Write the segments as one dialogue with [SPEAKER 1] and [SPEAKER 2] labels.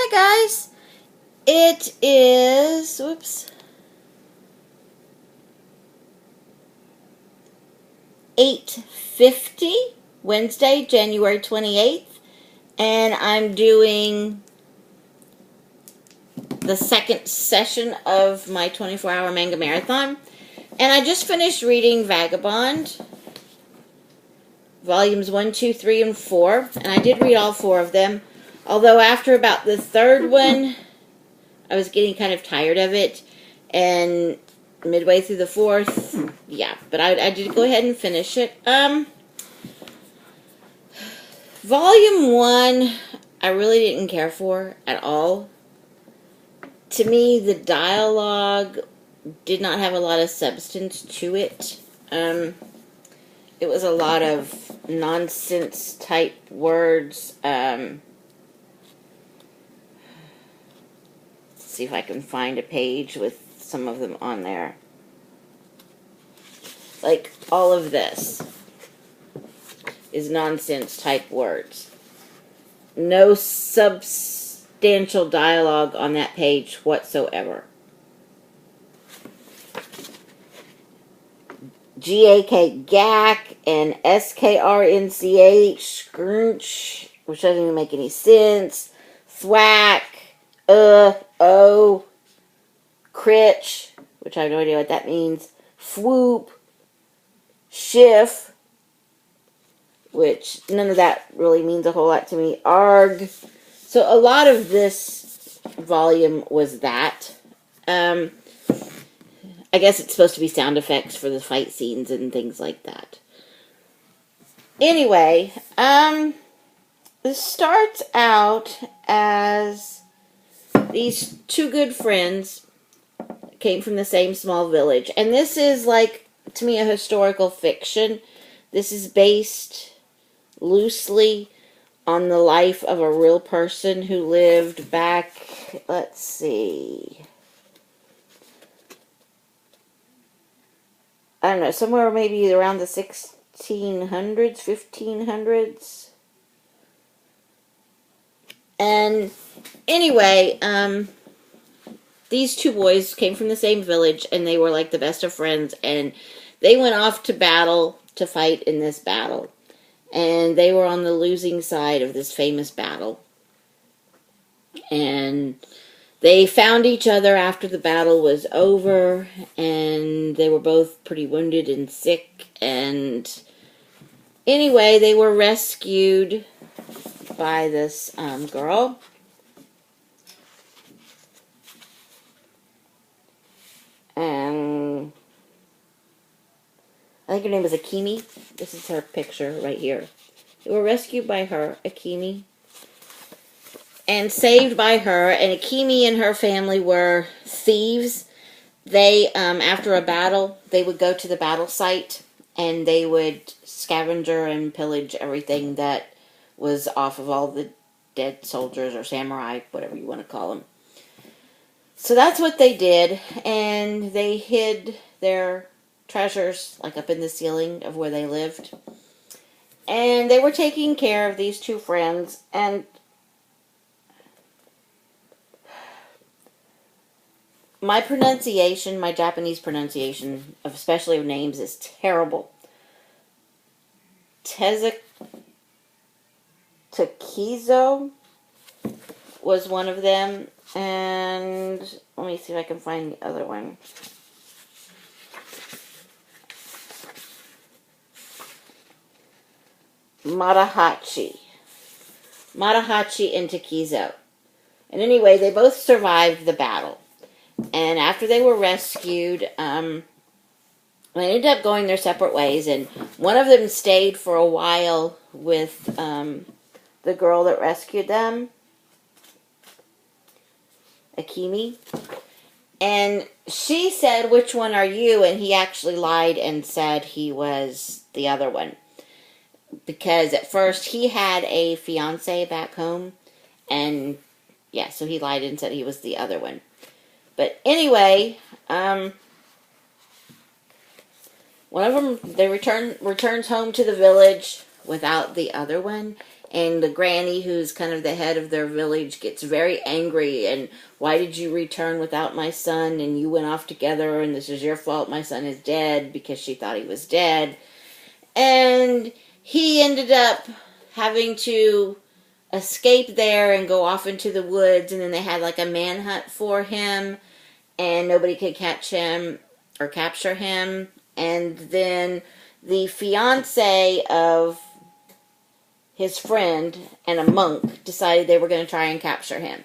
[SPEAKER 1] Hi guys, it is, whoops, 8:50, Wednesday, January 28th, and I'm doing the second session of my 24-hour manga marathon. And I just finished reading Vagabond, volumes 1, 2, 3, and 4, and I did read all 4 of them, although after about the third one, I was getting kind of tired of it, and midway through the 4th, yeah, but I did go ahead and finish it. Volume 1, I really didn't care for at all. To me, the dialogue did not have a lot of substance to it. It was a lot of nonsense type words. Let's see if I can find a page with some of them on there. Like, all of this is nonsense type words. No substantial dialogue on that page whatsoever. G-A-K, gack, and S-K-R-N-C-H, scrunch, which doesn't even make any sense. Thwack, oh, critch, which I have no idea what that means. Swoop, shift, which none of that really means a whole lot to me. Arg. So a lot of this volume was that. I guess it's supposed to be sound effects for the fight scenes and things like that. Anyway, this starts out as these two good friends came from the same small village. And this is, like, to me, a historical fiction. This is based loosely on the life of a real person who lived back, let's see, I don't know, somewhere maybe around the 1600s, 1500s. And anyway, these two boys came from the same village, and they were like the best of friends, and they went off to battle, to fight in this battle. And they were on the losing side of this famous battle. And they found each other after the battle was over, and they were both pretty wounded and sick, and anyway, they were rescued by this girl. And I think her name was Akemi. This is her picture right here. They were rescued by her, Akemi, and saved by her. And Akemi and her family were thieves. They, after a battle, they would go to the battle site, and they would scavenger and pillage everything that was off of all the dead soldiers or samurai, whatever you want to call them. So that's what they did, and they hid their treasures, like up in the ceiling of where they lived. And they were taking care of these two friends, and my pronunciation, my Japanese pronunciation, especially of names, is terrible. Takizo was one of them, and let me see if I can find the other one. Matahachi and Takizo. And anyway, they both survived the battle. And after they were rescued, they ended up going their separate ways. And one of them stayed for a while with the girl that rescued them, Akemi. And she said, "Which one are you?" And he actually lied and said he was the other one. Because at first he had a fiance back home. And yeah, so he lied and said he was the other one. But anyway, one of them, they returns home to the village without the other one. And the granny, who's kind of the head of their village, gets very angry. And why did you return without my son? And you went off together, and this is your fault. My son is dead, because she thought he was dead. And he ended up having to escape there and go off into the woods. And then they had like a manhunt for him, and nobody could catch him or capture him. And then the fiance of his friend and a monk decided they were going to try and capture him.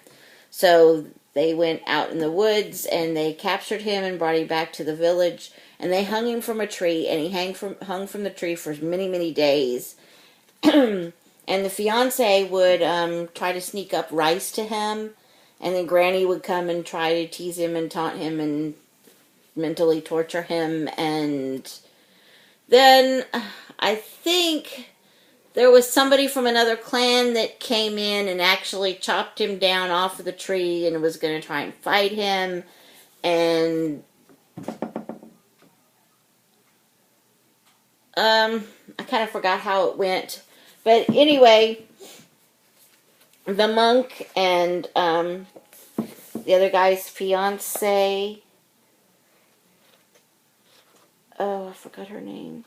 [SPEAKER 1] So they went out in the woods and they captured him and brought him back to the village. And they hung him from a tree, and he hung from the tree for many, many days. And the fiance would try to sneak up rice to him. And then Granny would come and try to tease him and taunt him and mentally torture him. And then I think there was somebody from another clan that came in and actually chopped him down off of the tree and was going to try and fight him. And I kind of forgot how it went. But anyway, the monk and the other guy's fiance, oh, I forgot her name.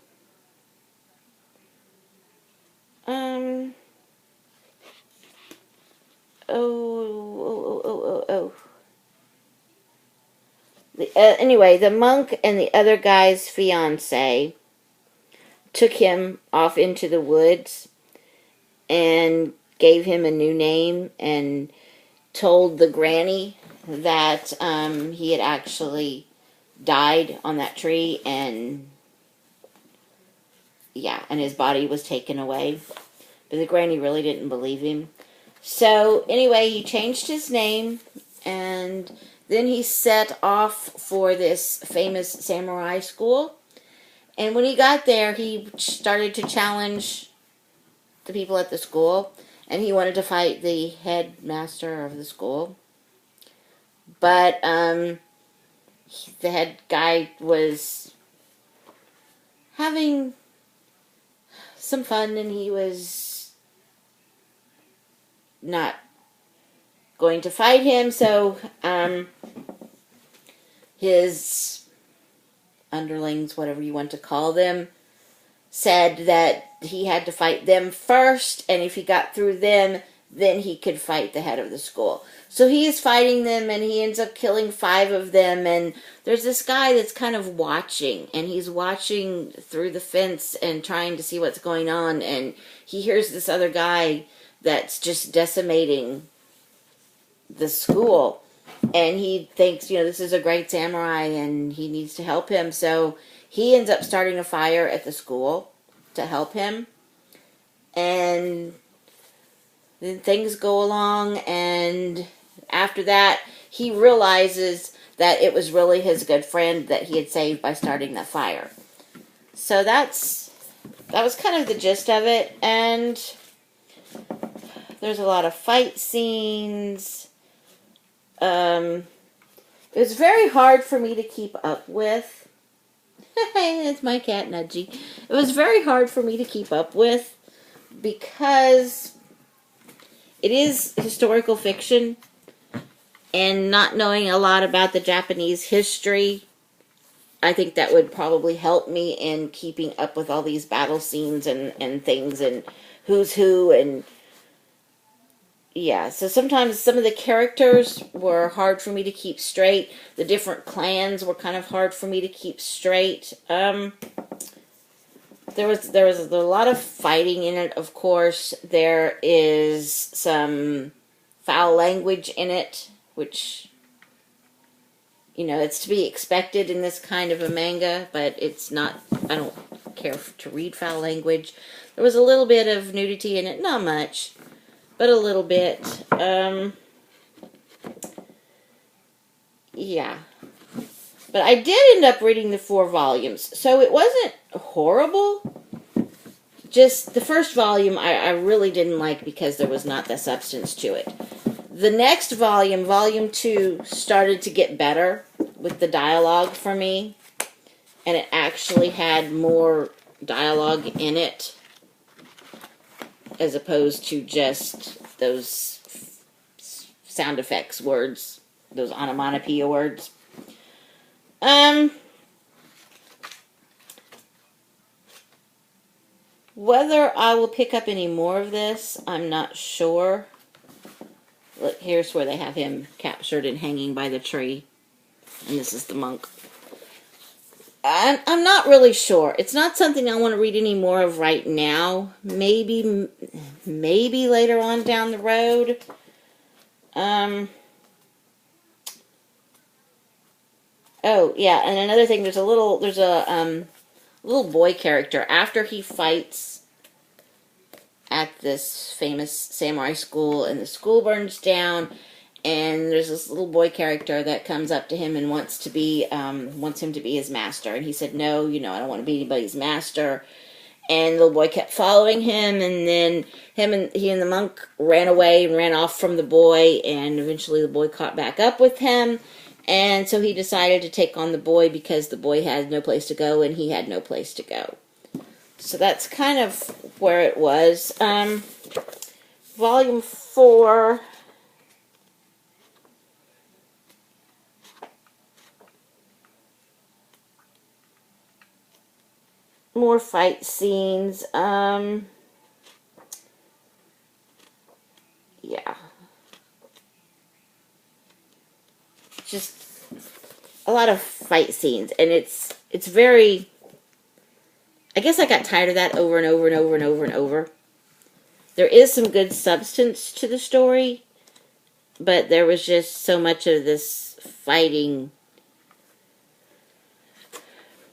[SPEAKER 1] Anyway, the monk and the other guy's fiance took him off into the woods and gave him a new name and told the granny that he had actually died on that tree, and yeah, and his body was taken away. But the granny really didn't believe him. So anyway, he changed his name, and then he set off for this famous samurai school. And when he got there, he started to challenge the people at the school, and he wanted to fight the headmaster of the school. But the head guy was having some fun, and he was not going to fight him. So his underlings, whatever you want to call them, said that he had to fight them first, and if he got through them, then he could fight the head of the school. So he is fighting them, and he ends up killing 5 of them, and there's this guy that's kind of watching, and he's watching through the fence and trying to see what's going on, and he hears this other guy that's just decimating the school, and he thinks, this is a great samurai, and he needs to help him, so he ends up starting a fire at the school to help him, and then things go along, and after that, he realizes that it was really his good friend that he had saved by starting that fire. So that was kind of the gist of it, and there's a lot of fight scenes. It was very hard for me to keep up with. It's my cat Nudgy. It was very hard for me to keep up with because it is historical fiction, and not knowing a lot about the Japanese history, I think that would probably help me in keeping up with all these battle scenes and things and who's who, and yeah, so sometimes some of the characters were hard for me to keep straight. The different clans were kind of hard for me to keep straight. There was a lot of fighting in it, of course. There is some foul language in it, which, it's to be expected in this kind of a manga, but it's not, I don't care to read foul language. There was a little bit of nudity in it, not much, but a little bit. Yeah. But I did end up reading the 4 volumes, so it wasn't horrible. Just the first volume I really didn't like because there was not the substance to it. The next volume, volume 2, started to get better with the dialogue for me, and it actually had more dialogue in it. as opposed to just those sound effects words, those onomatopoeia words. Whether I will pick up any more of this, I'm not sure. Look, here's where they have him captured and hanging by the tree. And this is the monk. I'm not really sure. It's not something I want to read any more of right now. Maybe later on down the road. Oh, yeah, and another thing, there's a little boy character. After he fights at this famous samurai school and the school burns down, and there's this little boy character that comes up to him and wants him to be his master. And he said, no, I don't want to be anybody's master. And the little boy kept following him, and then he and the monk ran away and ran off from the boy, and eventually the boy caught back up with him. And so he decided to take on the boy because the boy had no place to go and he had no place to go. So that's kind of where it was. Volume 4. More fight scenes. Yeah. Just a lot of fight scenes, and it's very, I guess I got tired of that over and over and over and over and over. There is some good substance to the story, but there was just so much of this fighting.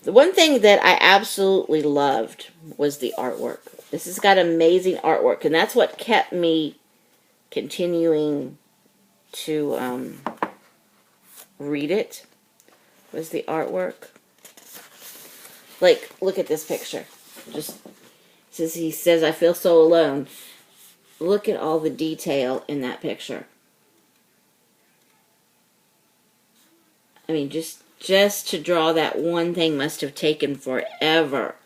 [SPEAKER 1] The one thing that I absolutely loved was the artwork. This has got amazing artwork, and that's what kept me continuing to read it, was the artwork. Like, look at this picture. Just, he says, I feel so alone. Look at all the detail in that picture. I mean, just to draw that one thing must have taken forever.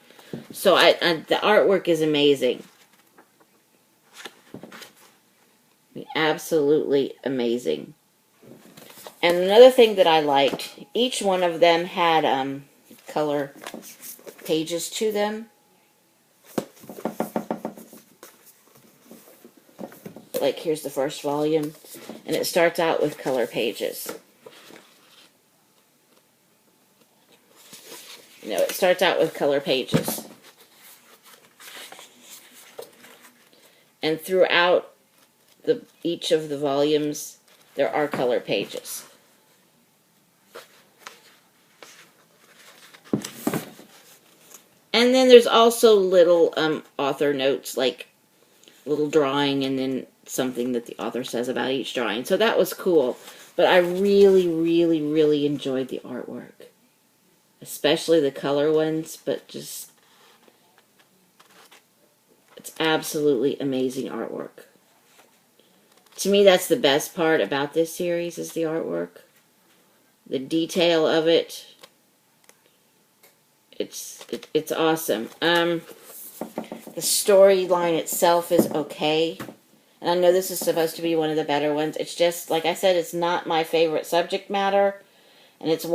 [SPEAKER 1] So the artwork is amazing. I mean, absolutely amazing. And another thing that I liked, each one of them had color pages to them. Like, here's the first volume, and it starts out with color pages. It starts out with color pages. And throughout each of the volumes, there are color pages. And then there's also little author notes, like little drawing and then something that the author says about each drawing. So that was cool. But I really, really, really enjoyed the artwork. Especially the color ones, but just, it's absolutely amazing artwork. To me, that's the best part about this series, is the artwork. The detail of it. It's awesome. The storyline itself is okay. And I know this is supposed to be one of the better ones. It's just, like I said, it's not my favorite subject matter. And it's one